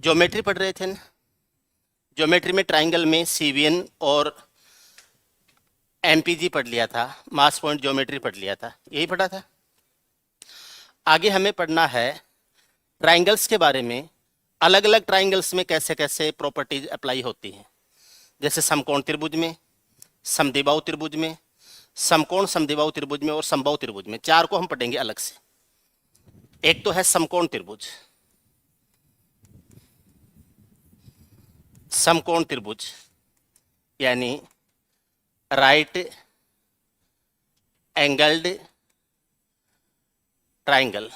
Geometry पढ़ रहे थे ना। ज्योमेट्री में ट्राइंगल में सीवीएन और एमपीजी पढ़ लिया था, मास पॉइंट ज्योमेट्री पढ़ लिया था, यही पढ़ा था। आगे हमें पढ़ना है ट्राइंगल्स के बारे में, अलग अलग ट्राइंगल्स में कैसे कैसे प्रॉपर्टीज अप्लाई होती हैं। जैसे समकोण त्रिभुज में, समद्विबाहु त्रिभुज में, समकोण समद्विबाहु त्रिभुज में और समबाहु त्रिभुज में। चार को हम पढ़ेंगे अलग से। एक तो है समकोण त्रिभुज। समकोण त्रिभुज यानी राइट एंगल्ड ट्राइंगल।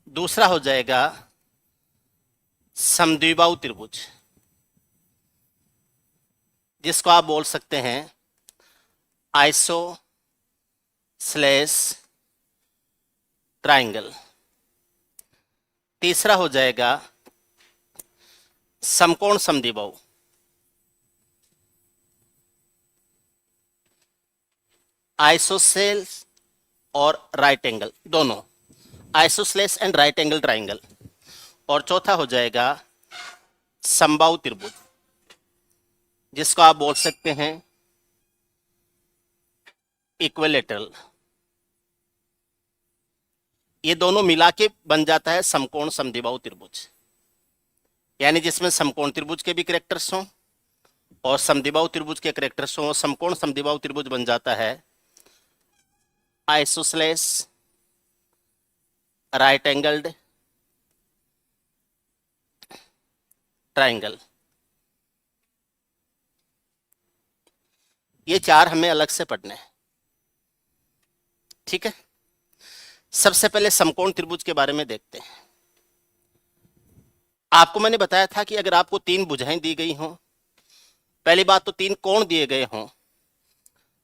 दूसरा हो जाएगा समद्विबाहु त्रिभुज, जिसको आप बोल सकते हैं आइसो स्लेस ट्राइंगल। तीसरा हो जाएगा समकोण समद्विबाहु, आइसोसेल्स और राइट एंगल, दोनों आइसोस्लेस एंड राइट एंगल ट्राइंगल। और चौथा हो जाएगा समबाहु त्रिभुज, जिसको आप बोल सकते हैं इक्विलैटरल। ये दोनों मिला के बन जाता है समकोण समद्विबाहु त्रिभुज, यानी जिसमें समकोण त्रिभुज के भी कैरेक्टर्स हों और समद्विबाहु त्रिभुज के कैरेक्टर्स हों। समकोण समद्विबाहु त्रिभुज बन जाता है आइसोस्लेस राइट एंगल्ड ट्राइंगल। ये चार हमें अलग से पढ़ने हैं, ठीक है। सबसे पहले समकोण त्रिभुज के बारे में देखते हैं। आपको मैंने बताया था कि अगर आपको तीन भुजाएं दी गई हों, पहली बात तो तीन कोण दिए गए हों,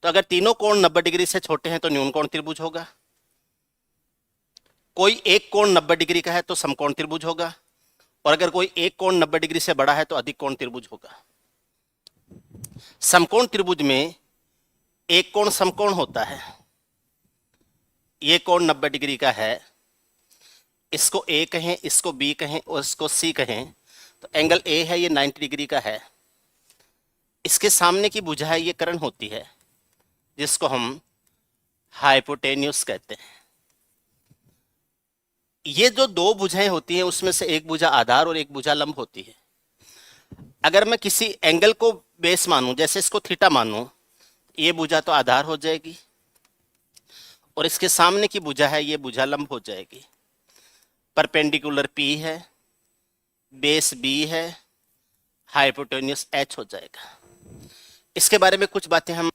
तो अगर तीनों कोण 90 डिग्री से छोटे हैं तो न्यून कोण त्रिभुज होगा। कोई एक कोण 90 डिग्री का है तो समकोण त्रिभुज होगा, और अगर कोई एक कोण 90 डिग्री से बड़ा है तो अधिक कोण त्रिभुज होगा। समकोण त्रिभुज में एक कोण समकोण होता है। ये कोण 90 डिग्री का है, इसको ए कहें, इसको बी कहें और इसको सी कहें, तो एंगल ए है ये 90 डिग्री का है। इसके सामने की भुजा है ये कर्ण होती है, जिसको हम हाइपोटेन्यूस कहते हैं। ये जो दो भुजाएं होती हैं उसमें से एक भुजा आधार और एक भुजा लंब होती है। अगर मैं किसी एंगल को बेस मानूं, जैसे इसको थीटा मानूं, ये भुजा तो आधार हो जाएगी और इसके सामने की भुजा है ये भुजा लंब हो जाएगी। परपेंडिकुलर पी है, बेस बी है, हाइपोटेन्यूस एच हो जाएगा। इसके बारे में कुछ बातें हम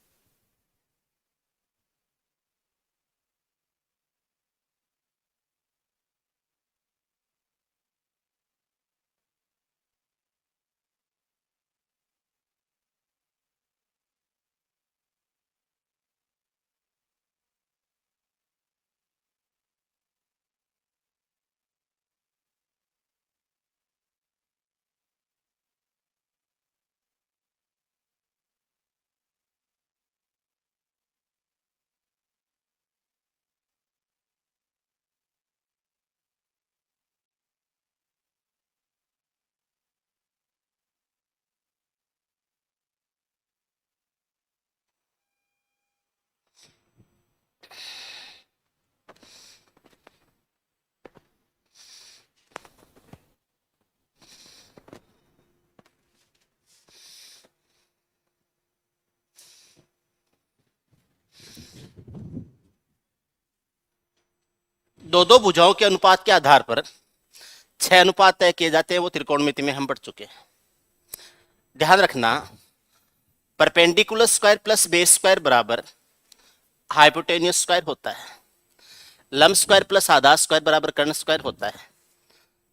दो भुजाओं के अनुपात के आधार पर 6 अनुपात तय किए जाते हैं, वो त्रिकोणमिति में हम पढ़ चुके हैं। ध्यान रखना, perpendicular square plus base square बराबर हाइपोटेन्यूस स्क्वायर होता है। लंब स्क्वायर प्लस आधार स्क्वायर बराबर कर्ण स्क्वायर होता है।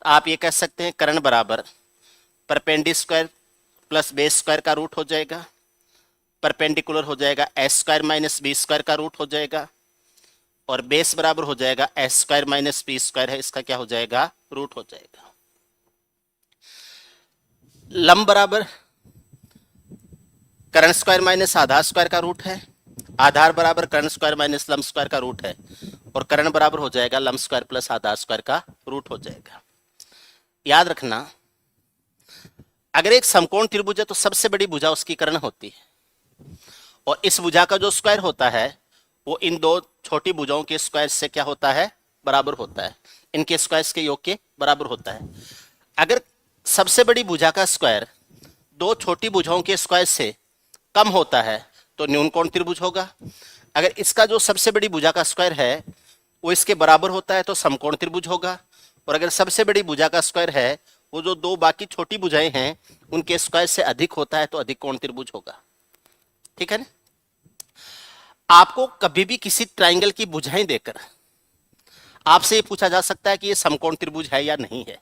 आप ये कह सकते हैं कर्ण बराबर perpendicular square plus base square का रूट हो जाएगा, परपेंडिकुलर हो जाएगा s square minus b square का रूट हो जाएगा, और बेस बराबर हो जाएगा s square minus b square है, इसका क्या हो जाएगा, रूट हो जाएगा। लंब बराबर कर्ण स्क्वायर माइनस आधार स्क्वायर का रूट है, आधार बराबर कर्ण स्क्वायर माइनस लंब स्क्वायर का रूट है, और कर्ण बराबर हो जाएगा लंब स्क्वायर प्लस आधार स्क्वायर का रूट हो जाएगा। याद रखना, अगर एक समकोण त्रिभुज है तो सबसे बड़ी भुजा उसकी कर्ण होती है, और इस भुजा का जो स्क्वायर होता है वो इन दो छोटी भुजाओं के स्क्वायर से क्या होता है, बराबर होता है, इनके स्क्वायर्स के योग के बराबर होता है। अगर सबसे बड़ी भुजा का स्क्वायर दो छोटी भुजाओं के स्क्वायर से कम होता है तो न्यून कोण त्रिभुज होगा। अगर इसका जो सबसे बड़ी भुजा का स्क्वायर है वो इसके बराबर होता है तो समकोण त्रिभुज होगा, और अगर सबसे बड़ी भुजा का स्क्वायर है वो जो दो बाकी छोटी भुजाएं हैं उनके स्क्वायर से अधिक होता है तो अधिक कोण त्रिभुज होगा। ठीक है ना। आपको कभी भी किसी ट्राइंगल की भुजाएं देकर आपसे ये पूछा जा सकता है कि ये समकोण त्रिभुज है या नहीं है।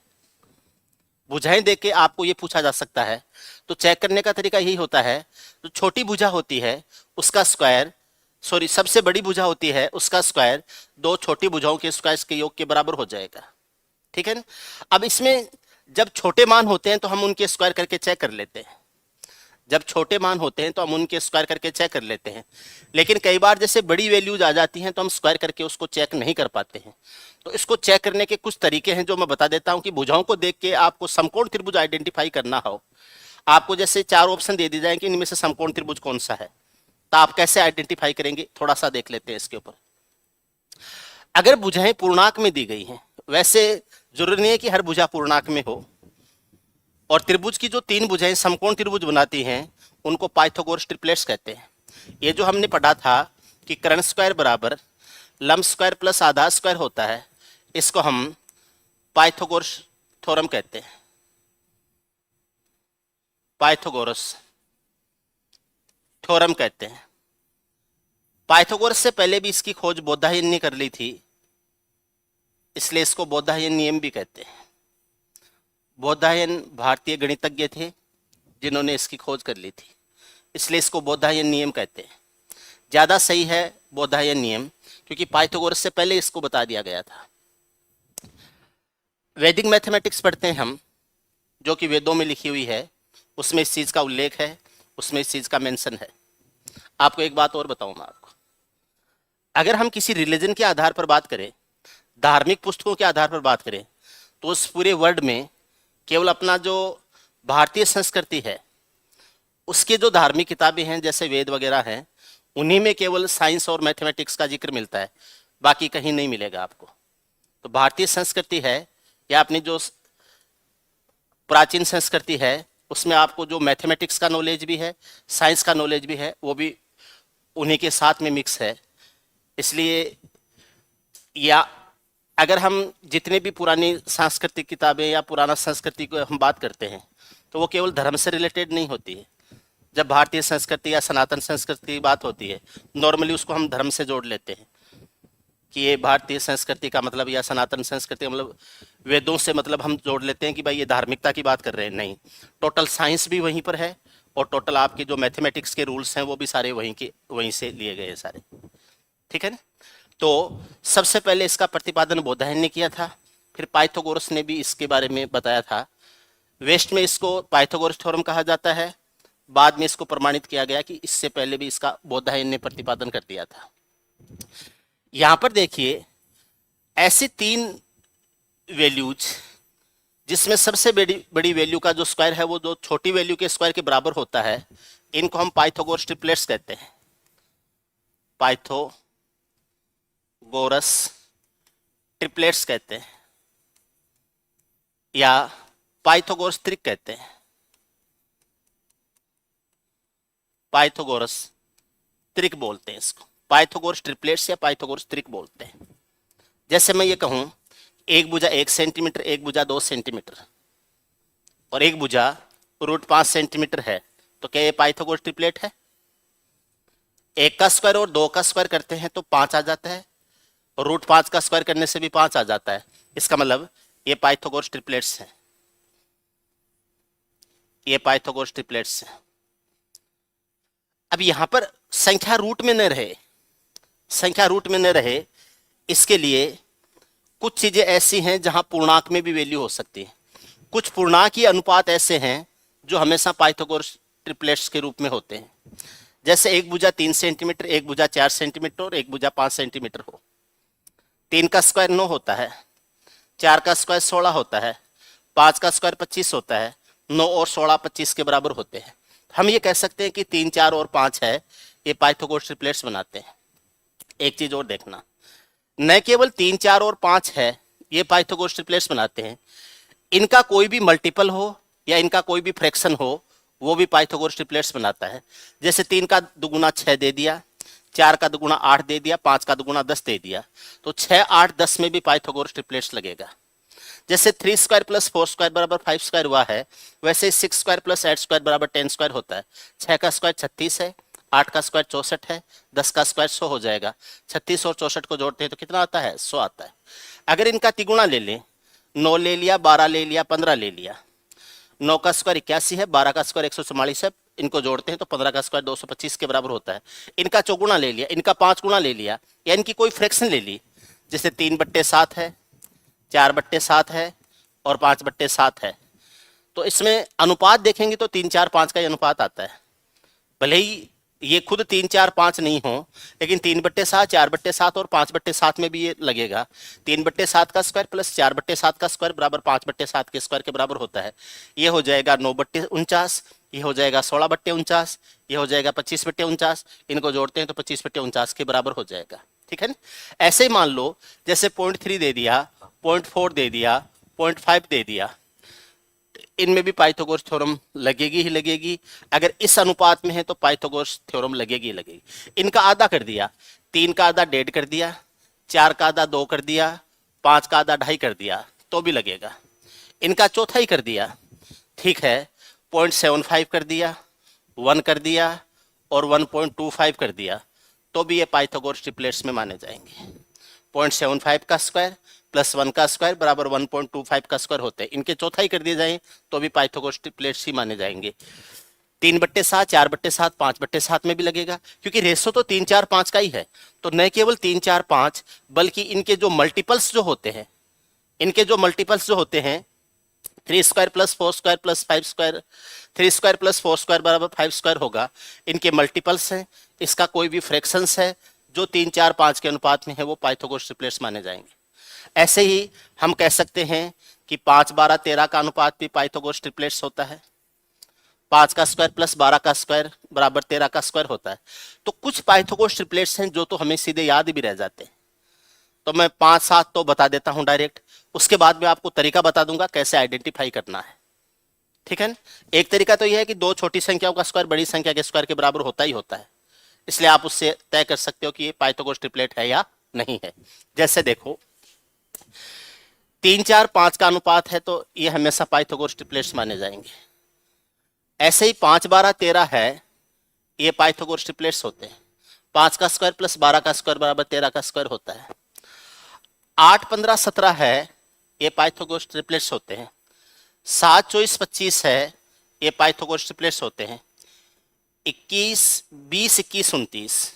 भुजाएं देके आपको ये पूछा जा सकता है, तो चेक करने का तरीका यही होता है, जो छोटी भुजा होती है उसका स्क्वायर, सॉरी सबसे बड़ी भुजा होती है उसका स्क्वायर दो छोटी भुजाओं के स्क्वायर के योग के बराबर हो जाएगा। ठीक है ना। अब इसमें जब छोटे मान होते हैं तो हम उनके स्क्वायर करके चेक कर लेते हैं, जब छोटे मान होते हैं तो हम उनके स्क्वायर करके चेक कर लेते हैं, लेकिन कई बार जैसे बड़ी वैल्यूज आ जाती हैं तो हम स्क्वायर करके उसको चेक नहीं कर पाते हैं। तो इसको चेक करने के कुछ तरीके हैं जो मैं बता देता हूं कि भुजाओं को देख के आपको समकोण त्रिभुज आइडेंटिफाई करना हो, आपको जैसे चार ऑप्शन दे दी जाए कि इनमें से समकोण त्रिभुज कौन सा है, तो आप कैसे आइडेंटिफाई करेंगे, थोड़ा सा देख लेते हैं इसके ऊपर। अगर भुजाएं पूर्णांक में दी गई हैं, वैसे जरूरी नहीं है कि हर भुजा पूर्णांक में हो, और त्रिभुज की जो तीन भुजाएं समकोण त्रिभुज बनाती हैं उनको पाइथागोरस ट्रिपलेट्स कहते हैं। ये जो हमने पढ़ा था कि कर्ण स्क्वायर बराबर लंब स्क्वायर प्लस आधार स्क्वायर होता है, इसको हम पाइथागोरस थ्योरम कहते हैं, पाइथागोरस थ्योरम कहते हैं। पाइथागोरस से पहले भी इसकी खोज बोधायन ने कर ली थी, इसलिए इसको बोधायन नियम भी कहते हैं। बोधायन भारतीय गणितज्ञ थे जिन्होंने इसकी खोज कर ली थी, इसलिए इसको बोधायन नियम कहते हैं। ज्यादा सही है बोधायन नियम, क्योंकि पाइथागोरस से पहले इसको बता दिया गया था। वैदिक मैथमेटिक्स पढ़ते हैं हम, जो कि वेदों में लिखी हुई है, उसमें इस चीज का उल्लेख है, उसमें इस चीज का मेंशन है। आपको एक बात और बताऊं मैं आपको, अगर हम किसी रिलीजन के आधार पर बात करें, धार्मिक पुस्तकों के आधार पर बात करें, तो उस पूरे वर्ल्ड में केवल अपना जो भारतीय संस्कृति है उसके जो धार्मिक किताबें हैं जैसे वेद वगैरह हैं, उन्हीं में केवल साइंस और मैथमेटिक्स का जिक्र मिलता है, बाकी कहीं नहीं मिलेगा आपको। तो भारतीय संस्कृति है या अपनी जो प्राचीन संस्कृति है उसमें आपको जो मैथमेटिक्स का नॉलेज भी है, साइंस का नॉलेज भी है, वो भी उन्हीं के साथ में मिक्स है। इसलिए या अगर हम जितने भी पुरानी सांस्कृतिक किताबें या पुराना संस्कृति को हम बात करते हैं तो वो केवल धर्म से रिलेटेड नहीं होती है। जब भारतीय संस्कृति या सनातन संस्कृति की बात होती है, नॉर्मली उसको हम धर्म से जोड़ लेते हैं कि ये भारतीय संस्कृति का मतलब या सनातन संस्कृति मतलब वेदों से मतलब हम जोड़ लेते हैं कि भाई ये धार्मिकता की बात कर रहे हैं। नहीं, टोटल साइंस भी वहीं पर है और टोटल आपके जो मैथमेटिक्स के रूल्स हैं वो भी सारे वहीं से लिए गए हैं सारे। ठीक है ना। तो सबसे पहले इसका प्रतिपादन बोधायन ने किया था, फिर पाइथागोरस ने भी इसके बारे में बताया था। वेस्ट में इसको पाइथागोरस थ्योरम कहा जाता है, बाद में इसको प्रमाणित किया गया कि इससे पहले भी इसका बोधायन ने प्रतिपादन कर दिया था। यहां पर देखिए ऐसी तीन वैल्यूज जिसमें सबसे बड़ी वैल्यू का जो स्क्वायर है वो जो छोटी वैल्यू के स्क्वायर के बराबर होता है, इनको हम पाइथागोरस ट्रिपलेट्स कहते हैं, पाइथागोरस ट्रिपलेट्स कहते हैं या पाइथागोरस त्रिक कहते हैं, पाइथागोरस त्रिक बोलते हैं इसको, पाइथागोरस ट्रिपलेट्स या पाइथागोरस त्रिक बोलते हैं। जैसे मैं ये कहूं एक भुजा 1 सेंटीमीटर, एक भुजा 2 सेंटीमीटर और एक भुजा √5 सेंटीमीटर है, तो क्या ये पाइथागोरस ट्रिपलेट है? एक का स्क्वायर और दो का स्क्वायर करते हैं तो 5 आ जाता है, और √5 का स्क्वायर करने से भी 5 आ जाता है। इसका मतलब ये पाइथागोरस ट्रिपलेट्स हैं, ये पाइथागोरस ट्रिपलेट्स हैं। अब यहां पर संख्या रूट में न रहे, संख्या रूट में न रहे, इसके लिए कुछ चीजें ऐसी हैं जहां पूर्णांक में भी वैल्यू हो सकती है। कुछ पूर्णांकीय अनुपात ऐसे हैं जो हमेशा पाइथागोरस ट्रिपलेट्स के रूप में होते हैं। जैसे एक भुजा 3 सेंटीमीटर, एक भुजा 4 सेंटीमीटर और एक भुजा 5 सेंटीमीटर हो। 3 का स्क्वायर 9 होता है, 4 का स्क्वायर 16 होता है, 5 का स्क्वायर 25 होता है, 9 और 16 25 के बराबर होते हैं। हम ये कह सकते हैं कि 3 4 और 5 है, ये पाइथागोरस ट्रिपलेट्स बनाते हैं। एक चीज और देखना, न केवल 3 4 और 5 है ये पाइथागोरस ट्रिपलेट्स बनाते हैं, इनका कोई भी मल्टीपल हो या इनका कोई भी फ्रैक्शन हो वो भी पाइथागोरस ट्रिपलेट्स बनाता है। जैसे 3 का दुगुना 6 दे दिया, 4 का दुगुना 8 दे दिया, 5 का दुगुना 10 दे दिया, तो 6 8 10 में भी पाइथागोरस ट्रिपलेट्स लगेगा। जैसे 3 स्क्वायर प्लस 4 स्क्वायर बराबर 5 स्क्वायर हुआ है, वैसे 6 स्क्वायर प्लस 8 स्क्वायर बराबर 10 स्क्वायर होता है। 6 का स्क्वायर 36 है, 8 का स्क्वायर 64 है, 10 का स्क्वायर 100 हो जाएगा। 36 और 64 को जोड़ते हैं तो कितना आता है? 100 आता है। अगर इनका तिगुना ले लें, 9 ले लिया, 12 ले लिया, 15 ले लिया, 9 का स्क्वायर 81 है, 12 का स्क्वायर 144 है, इनको जोड़ते हैं तो 15 का स्क्वायर 225 के बराबर होता है। इनका चौगुना ले लिया, इनका 5 गुना ले लिया, या इनकी कोई फ्रैक्शन ले ली, जैसे 3/7 है, 4/7 है और 5/7 है, तो इसमें अनुपात देखेंगे तो 3 4 5 का ही अनुपात आता है। भले ही ये खुद 3 4 5 नहीं हो, लेकिन 3/7 4/7 और 5/7 में भी ये लगेगा। 3/7 का स्क्वायर प्लस 4/7 का स्क्वायर बराबर 5/7 के स्क्वायर के बराबर होता है। ये हो जाएगा 9/49, ये हो जाएगा 16/49, ये हो जाएगा 25/49, इनको जोड़ते हैं तो 25/49 के बराबर हो जाएगा। ठीक है ना? ऐसे ही मान लो जैसे 0.3 दे दिया, 0.4 दे दिया, 0.5 दे दिया, इनमें भी पाइथागोरस थ्योरम लगेगी ही लगेगी। अगर इस अनुपात में है तो पाइथागोरस थ्योरम लगेगी ही लगेगी। इनका आधा कर दिया, 3 का आधा 1.5 कर दिया, 4 का आधा 2 कर दिया, 5 का आधा 2.5 कर दिया तो भी लगेगा। इनका चौथाई कर दिया, ठीक है, 0.75 कर दिया, 1 कर दिया और 1.25 कर दिया तो भी ये पाइथागोरस ट्रिपलेट्स में माने जाएंगे। 0.75 का स्क्वायर प्लस 1 का स्क्वायर बराबर 1.25 का स्क्वायर होते हैं, इनके चौथाई कर दिए जाए तो भी पाइथागोरस ट्रिपलेट्स ही माने जाएंगे। 3/7 4/7 5/7 में भी लगेगा, क्योंकि रेशो तो 3 4 5 का ही है। तो न केवल 3 4 5 बल्कि इनके जो मल्टीपल्स जो होते हैं, इनके जो मल्टीपल्स जो होते हैं, 3 square plus 4 square plus 5 square, 3 square plus 4 square बराबर 5 स्क्वायर होगा, इनके मल्टीपल्स हैं। इसका कोई भी फ्रैक्शंस है जो 3 4 5 के अनुपात में है वो पाइथागोरस ट्रिपलेट्स माने जाएंगे। ऐसे ही हम कह सकते हैं कि 5 12 13 का अनुपात भी पाइथागोरस ट्रिपलेट्स होता है। 5 का स्क्वायर प्लस 12 का स्क्वायर बराबर 13 का स्क्वायर होता है। तो कुछ पाइथागोरस ट्रिपलेट्स हैं जो तो हमें सीधे याद भी रह जाते हैं, तो मैं 5 7 तो बता देता हूं डायरेक्ट, उसके बाद में आपको तरीका बता दूंगा कैसे आइडेंटिफाई करना है। ठीक है ना? एक तरीका तो यह है कि दो छोटी संख्याओं का स्क्वायर बड़ी संख्या के स्क्वायर के बराबर होता ही होता है, इसलिए आप उससे तय कर सकते हो कि ये पाइथागोरस ट्रिपलेट है या नहीं है। जैसे देखो 3 4 5 का अनुपात है तो ये हमेशा पाइथागोरस ट्रिपलेट्स माने जाएंगे। ऐसे ही 5 12 13 है, ये पाइथागोरस ट्रिपलेट्स होते हैं। 5 का स्क्वायर प्लस 12 का स्क्वायर बराबर 13 का स्क्वायर होता है। 8 15 17 है, ये पाइथागोरस ट्रिपलेट्स होते हैं। 7 24 25 है, ये पाइथागोरस ट्रिपलेट्स होते हैं। 21 20 21 29,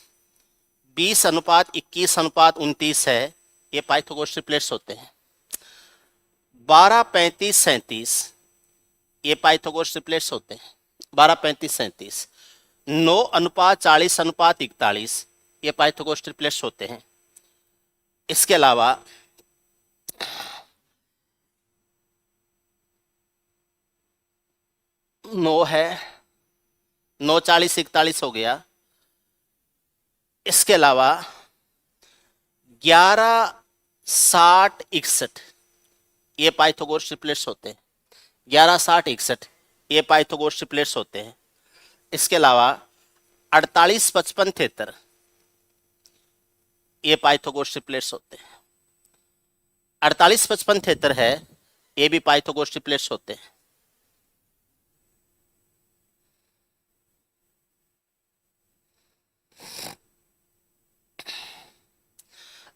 20 अनुपात 21 अनुपात 29 है, ये पाइथागोरस ट्रिपलेट्स होते हैं। 12 35 37, ये पाइथागोरस ट्रिपलेट्स होते हैं। 12 35 37, 9 अनुपात 40 अनुपात 41, ये पाइथागोरस ट्रिपलेट्स होते हैं। इसके अलावा 9 है, 9 40 41 हो गया। इसके अलावा 11 60 61, ये पाइथागोरस ट्रिपलेट्स होते हैं। 11 60 61, ये पाइथागोरस ट्रिपलेट्स होते हैं। इसके अलावा 48 55 73, ये पाइथागोरस ट्रिपलेट्स होते हैं। 48 55 73 है, ये भी पाइथागोरस ट्रिपलेट्स होते हैं।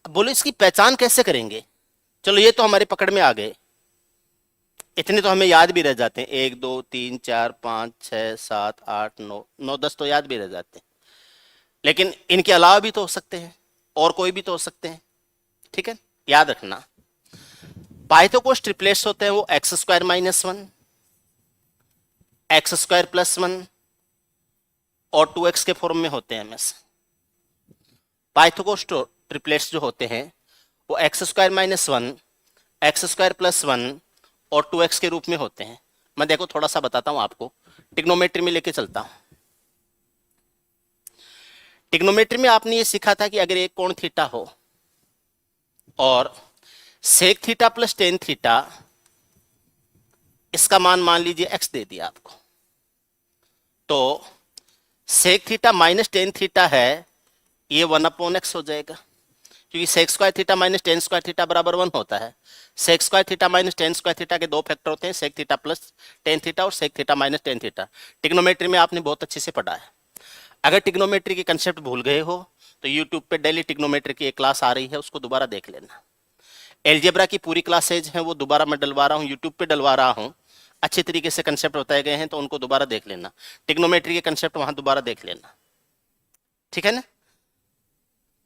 बोलो इसकी पहचान कैसे करेंगे? चलो ये तो हमारे पकड़ में आ गए, इतने तो हमें याद भी रह जाते हैं। 1 2 3 4 5 6 7 8 9 9 10 तो याद भी रह जाते हैं, लेकिन इनके अलावा भी तो हो सकते हैं, और कोई भी तो हो सकते हैं। ठीक है, याद रखना पाइथागोरस ट्रिपलेट्स होते हैं वो x square minus 1, x square plus 1 और 2x के फॉर्म में होते हैं हमेशा। पाइथागोरस ट्रिपलेट्स जो होते हैं वो x square minus 1, x square plus 1 और 2x के रूप में होते हैं। मैं देखो थोड़ा सा बताता हूं आपको, ट्रिग्नोमेट्री में लेके चलता हूं। ट्रिग्नोमेट्री में आपने ये सीखा था कि अगर एक कोण थीटा हो और sec theta plus tan theta, इसका मान लीजिए x दे दिया आपको, तो sec theta minus tan theta है, ये 1/x हो जाएगा, क्योंकि sec square theta minus tan square theta बराबर 1 होता है। Sec square theta minus tan square theta के दो फैक्टर होते हैं, sec theta plus tan theta और sec theta minus tan theta. Trigonometry में आपने बहुत अच्छे से पढ़ा है। अगर ट्रिग्नोमेट्री की कंसेप्ट भूल गए हो तो यूट्यूब पे डेली ट्रिग्नोमेट्री की एक क्लास आ रही है, उसको दोबारा देख लेना। एलजेब्रा की पूरी क्लासेज हैं वो दोबारा मैं डलवा रहा हूँ, यूट्यूब पे डलवा रहा हूँ, अच्छे तरीके से कंसेप्ट बताए गए हैं, तो उनको दोबारा देख लेना। ट्रिग्नोमेट्री के कंसेप्ट वहां दोबारा देख लेना, ठीक है ना?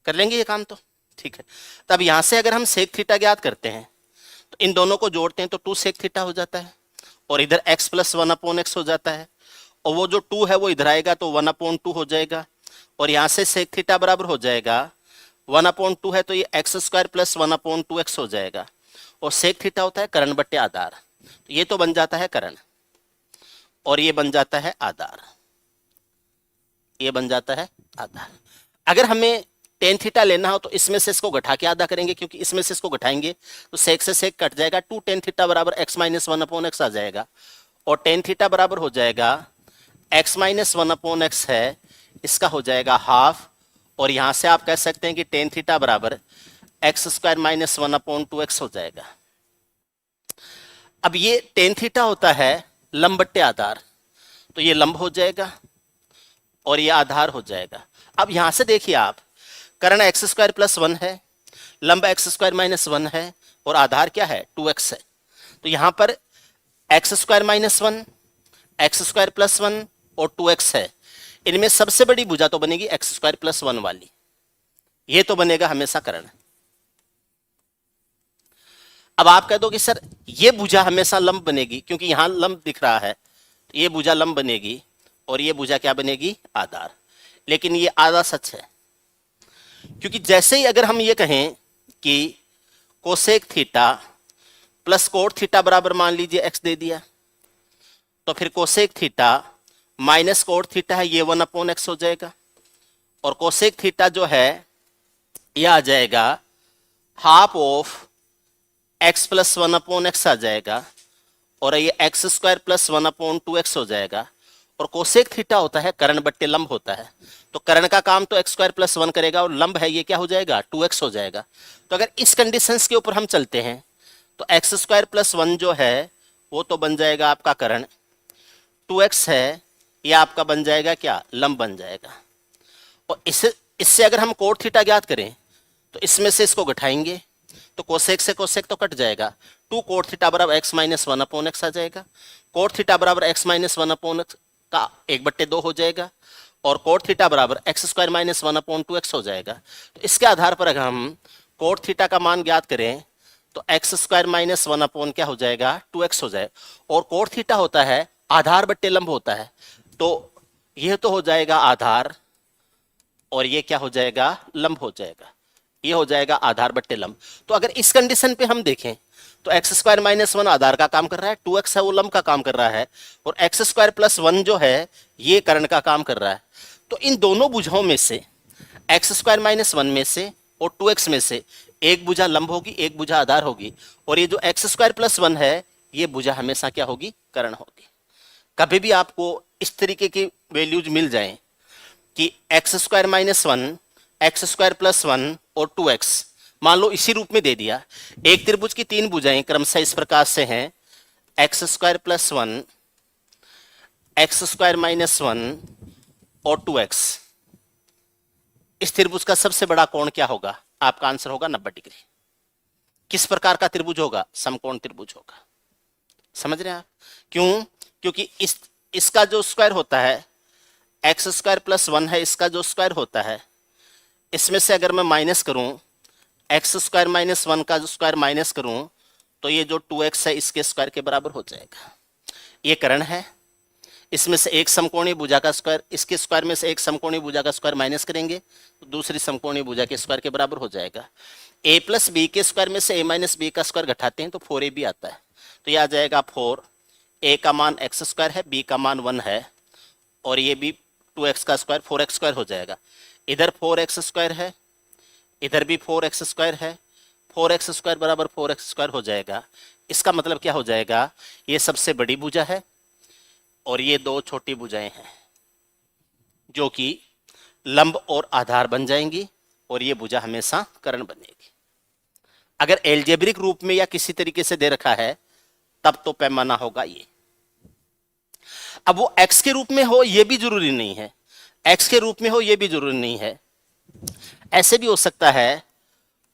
कर लेंगे ये काम तो, ठीक है। तब यहां से अगर हम सेक थीटा ज्ञात करते हैं तो इन दोनों को जोड़ते हैं तो 2 सेक थीटा हो जाता है, और इधर x प्लस 1/x हो जाता है, और वो जो 2 है वो इधर आएगा तो 1/2 हो जाएगा, और यहां से सेक थीटा बराबर हो जाएगा 1/2 है तो ये x स्क्वायर प्लस 1/2x हो जाएगा, और सेक थीटा होता है कर्ण बट्टे आधार, तो ये तो बन जाता है कर्ण और ये बन जाता है आधार, ये बन जाता है आधार। अगर हमें टेन थीटा लेना हो तो इसमें से इसको घटा के आधा करेंगे, क्योंकि इसमें से इसको घटाएंगे तो सेक से सेक कट जाएगा, 2 टेन थीटा बराबर x माइनस 1/x आ जाएगा, और टेन थीटा बराबर हो जाएगा x माइनस 1/x है, इसका हो जाएगा हाफ, और यहां से आप कह सकते हैं कि टेन थीटा बराबर x स्क्वायर माइनस 1/2x हो जाएगा। अब ये टेन थीटा होता है लंब बट्टे आधार, तो ये लंब हो जाएगा और ये आधार हो जाएगा। अब यहां से देखिए आप, कर्ण एक्स स्क्वायर प्लस 1 है, लंब एक्स स्क्वायर माइनस 1 है, और आधार क्या है 2x है, तो यहां पर x square minus 1, x square plus 1 और 2x है, इनमें सबसे बड़ी भुजा तो बनेगी एक्स स्क्वायर प्लस 1 वाली, ये तो बनेगा हमेशा कर्ण। अब आप कह दो कि सर ये भुजा हमेशा लंब बनेगी, क्योंकि यहां लंब दिख रहा है, तो ये भुजा लंब बनेगी और ये भुजा क्या बनेगी आधार, लेकिन ये आधा सच है, क्योंकि जैसे ही अगर हम ये कहें कि cosec theta plus cot theta बराबर मान लीजिए x दे दिया, तो फिर cosec theta minus cot theta है, ये 1/x हो जाएगा, और कोसेक थीटा जो है ये आ जाएगा half of x plus 1/x आ जाएगा, और ये एक्स स्क्वायर प्लस 1/2x हो जाएगा, और कोसेक थीटा होता है कर्ण बट्टे लंब होता है, तो कर्ण का काम तो एक्स स्क्वायर प्लस 1 करेगा, और लंब है ये क्या हो जाएगा 2x हो जाएगा। तो अगर इस कंडीशंस के ऊपर हम चलते हैं तो एक्स स्क्वायर प्लस 1 जो है वो तो बन जाएगा आपका कर्ण, 2x है ये आपका बन जाएगा क्या लंब बन जाएगा, और इससे अगर हम कोट थीटा ज्ञात करें तो इसमें से इसको घटाएंगे तो कोसेक से कोसेक तो कट जाएगा, 2 कोट थीटा बराबर x माइनस 1/x आ जाएगा, कोट थीटा बराबर x माइनस 1/x का 1/2 हो जाएगा, और कोट थीटा बराबर एक्स स्क्वायर माइनस 1/2x हो जाएगा। तो इसके आधार पर अगर हम कोट थीटा का मान ज्ञात करें तो एक्स स्क्वायर माइनस 1 क्या हो जाएगा 2x हो जाएगा, और कोट थीटा होता है आधार बट्टे लंब होता है, तो यह तो हो जाएगा आधार और ये क्या हो जाएगा लंब हो जाएगा, ये हो जाएगा आधार बट्टे लंब। तो अगर इस कंडीशन पे हम देखें तो एक्स स्क्वायर माइनस 1 आधार का काम कर रहा है, 2x है वो लंब का काम कर रहा है, और एक्स स्क्वायर प्लस 1 जो है ये कर्ण का काम कर रहा है। तो इन दोनों भुजाओं में से एक्स स्क्वायर माइनस 1 में से और 2x में से एक भुजा लंब होगी, एक भुजा आधार होगी, और ये जो एक्स स्क्वायर प्लस 1 है ये भुजा हमेशा क्या होगी कर्ण होगी। कभी भी आपको इस तरीके की वैल्यूज मिल जाए कि x square minus 1, x square plus 1 और 2x मान लो इसी रूप में दे दिया, एक त्रिभुज की 3 भुजाएं क्रमशः इस प्रकार से हैं x square plus 1, x square minus 1 और 2x। इस त्रिभुज का सबसे बड़ा कोण क्या होगा, आपका आंसर होगा 90 डिग्री। किस प्रकार का त्रिभुज होगा, समकोण त्रिभुज होगा। समझ रहे हैं आप, क्यों, क्योंकि इसका जो स्क्वायर होता है एक्स स्क्वायर प्लस 1 है, इसका जो स्क्वायर होता है इसमें से अगर मैं माइनस करूं एक्स स्क्वायर माइनस 1 का जो स्क्वायर माइनस करूं तो ये जो 2x है इसके स्क्वायर के बराबर हो जाएगा। ये कर्ण है, इसमें से एक समकोणीय भुजा का स्क्वायर, इसके स्क्वायर में से एक समकोणीय भुजा का स्क्वायर माइनस करेंगे तो दूसरी समकोणीय भुजा के स्क्वायर के बराबर हो जाएगा। a प्लस बी के स्क्वायर में से a माइनस बी का स्क्वायर घटाते हैं तो 4ab आता है, तो ये आ जाएगा 4, ए का मान एक्स स्क्वायर है, बी का मान 1 है, और ये भी 2x का स्क्वायर 4x स्क्वायर हो जाएगा। इधर 4x स्क्वायर है, इधर भी 4x स्क्वायर है, 4x स्क्वायर बराबर 4x स्क्वायर हो जाएगा। इसका मतलब क्या हो जाएगा, ये सबसे बड़ी भुजा है और ये दो छोटी भुजाएं हैं जो कि लंब और आधार बन जाएंगी, और ये भुजा हमेशा कर्ण बनेगी। अगर एल्जेब्रिक रूप में या किसी तरीके से दे रखा है तब तो पैमाना होगा ये। अब वो x के रूप में हो ये भी जरूरी नहीं है, x के रूप में हो ये भी जरूरी नहीं है, ऐसे भी हो सकता है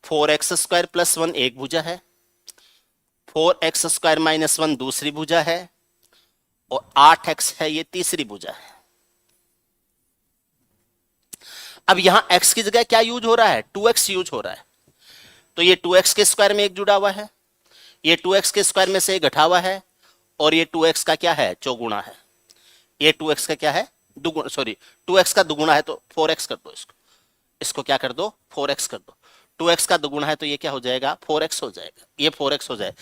4x स्क्वायर प्लस 1 एक भुजा है, 4x स्क्वायर माइनस 1 दूसरी भुजा है, और 8x है ये तीसरी भुजा है। अब यहां x की जगह क्या यूज हो रहा है, 2x यूज हो रहा है। तो ये 2x के स्क्वायर में एक जुड़ा हुआ है, ये 2x के स्क्वायर में से एक घटा हुआ है, और ये 2x का क्या है, चौगुना है। ये 2x का क्या है, दुगुना, सॉरी 2x का दुगुना है तो 4x कर दो, इसको क्या कर दो, 4x कर दो। 2x का दुगुना है तो ये क्या हो जाएगा, 4x हो जाएगा, ये 4x हो जाए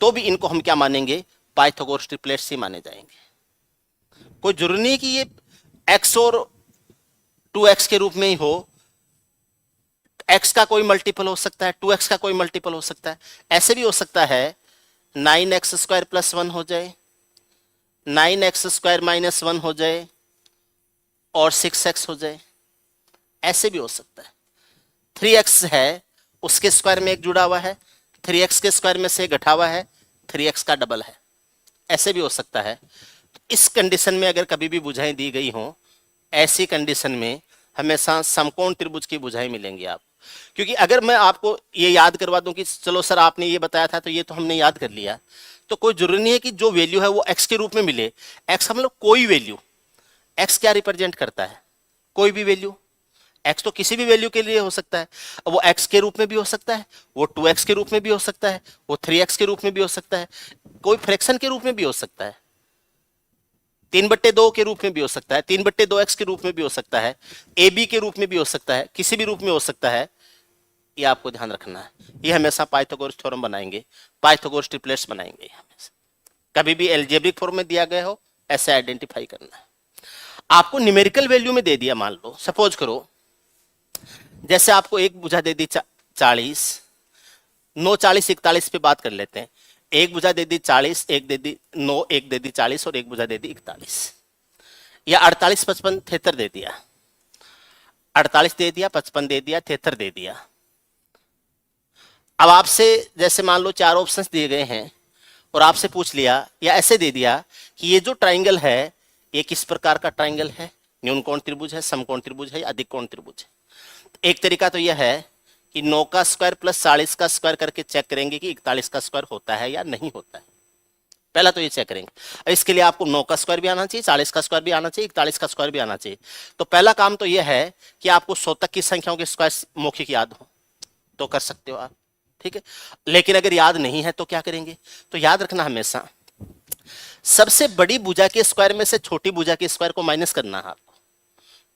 तो भी इनको हम क्या मानेंगे, पाइथागोरस ट्रिपलेट्स ही माने जाएंगे। कोई जरूरी नहीं कि ये x और 2x के रूप में ही हो, x का कोई मल्टीपल हो सकता है, 2x का कोई मल्टीपल हो सकता है। ऐसे भी हो सकता है 9x स्क्वायर प्लस 1 हो जाए, 9x स्क्वायर माइनस 1 हो जाए, और 6x हो जाए, ऐसे भी हो सकता है। 3x है उसके स्क्वायर में एक जुड़ा हुआ है, 3x के स्क्वायर में से घटा हुआ है, 3x का डबल है, ऐसे भी हो सकता है। इस कंडीशन में अगर कभी भी भुजाएं दी गई हों, ऐसी कंडीशन में हमेशा समकोण त्रिभुज की भुजाएं मिलेंगी आप। क्योंकि अगर मैं आपको ये याद करवा दूं कि चलो सर आपने ये बताया था तो ये तो हमने याद कर लिया, तो कोई जरूरी नहीं है कि जो वैल्यू है वो x के रूप में मिले। x का मतलब कोई वैल्यू, x क्या रिप्रेजेंट करता है, कोई भी वैल्यू। x तो किसी भी वैल्यू के लिए हो सकता है, वो x के रूप में भी हो सकता है, वो 2x के रूप में भी हो सकता है, वो 3x के रूप में भी हो सकता है, कोई फ्रैक्शन के रूप में भी हो सकता है, 3/2 के रूप में भी हो सकता है, 3/2x के रूप में भी हो सकता है, AB के रूप में भी हो सकता है, किसी भी रूप में हो सकता है। ये आपको ध्यान रखना है, ये हमेशा पाइथागोरस थ्योरम बनाएंगे, पाइथागोरस ट्रिपलेट्स बनाएंगे हमेशा। कभी भी एल्जेब्रिक फॉर्म में दिया गया हो ऐसे आइडेंटिफाई करना है। आपको न्यूमेरिकल वैल्यू में दे दिया, मान लो सपोज करो जैसे आपको एक भुजा दे दी 40, 9 40 41 पे बात कर लेते हैं। एक भुजा दे दी 40, एक दे दी 9, एक दे दी 40, और एक भुजा दे दी 41, या 48 55 73 दे दिया, 48 दे दिया, 55 दे दिया, 73 दे दिया। अब आपसे जैसे मान लो 4 ऑप्शंस दिए गए हैं और आपसे पूछ लिया या ऐसे दे दिया कि ये जो ट्राइंगल है ये किस प्रकार का ट्राइंगल है, न्यून कोण त्रिभुज है, समकोण त्रिभुज है या अधिक कोण त्रिभुज है। एक तरीका तो यह है कि 9 का स्क्वायर प्लस 40 का स्क्वायर करके चेक करेंगे कि 41 का स्क्वायर होता है या नहीं होता है। पहला तो ये चेक करेंगे। इसके लिए आपको 9 का स्क्वायर भी आना चाहिए, 40 का स्क्वायर भी आना चाहिए, 41 का स्क्वायर भी आना चाहिए। तो पहला काम तो यह है कि आपको 100 तक की संख्याओं के स्क्वायर मौखिक याद हो तो कर सकते हो आप, ठीक है। लेकिन अगर याद नहीं है तो क्या करेंगे, तो याद रखना हमेशा सबसे बड़ी भुजा के स्क्वायर में से छोटी भुजा के स्क्वायर को माइनस करना है आपको।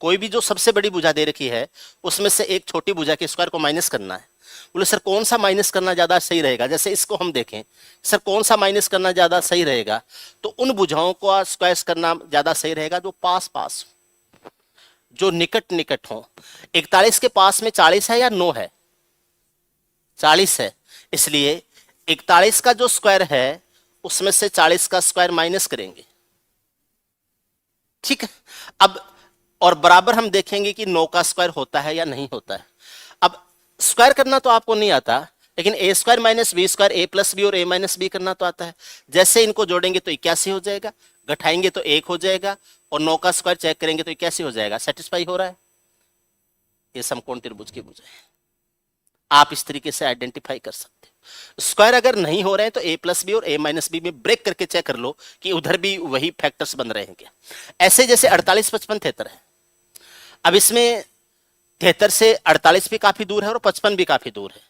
कोई भी जो सबसे बड़ी भुजा दे रखी है उसमें से एक छोटी भुजा के स्क्वायर को माइनस करना है। बोले सर कौन सा माइनस करना ज्यादा सही रहेगा, जैसे इसको हम देखें सर कौन सा माइनस करना ज्यादा सही रहेगा, तो उन भुजाओं को स्क्वायर करना ज्यादा सही रहेगा जो पास पास, जो निकट निकट हो। 41 के पास में 40 है या 9 है, 40 है, इसलिए 41 का जो स्क्वायर है उसमें से 40 का स्क्वायर माइनस करेंगे, ठीक है। अब और बराबर हम देखेंगे कि 9 का स्क्वायर होता है या नहीं होता है। अब स्क्वायर करना तो आपको नहीं आता, लेकिन ए स्क्वायर माइनस बी स्क्वायर, ए प्लस बी और ए माइनस बी करना तो आता है। जैसे इनको जोड़ेंगे तो 81 हो जाएगा, घटाएंगे तो 1 हो जाएगा, और 9 का स्क्वायर चेक करेंगे तो 81 हो जाएगा। सेटिस्फाई हो रहा है, ये समकोण त्रिभुज की भुजा है। आप इस तरीके से आइडेंटिफाई कर सकते हो। स्क्वायर अगर नहीं हो रहे हैं तो ए प्लस बी और ए माइनस बी में ब्रेक करके चेक कर लो कि उधर भी वही फैक्टर्स बन रहे हैं क्या। ऐसे जैसे 48 55 73 है, अब इसमें 73 से 48 भी काफी दूर है और 55 भी काफी दूर है।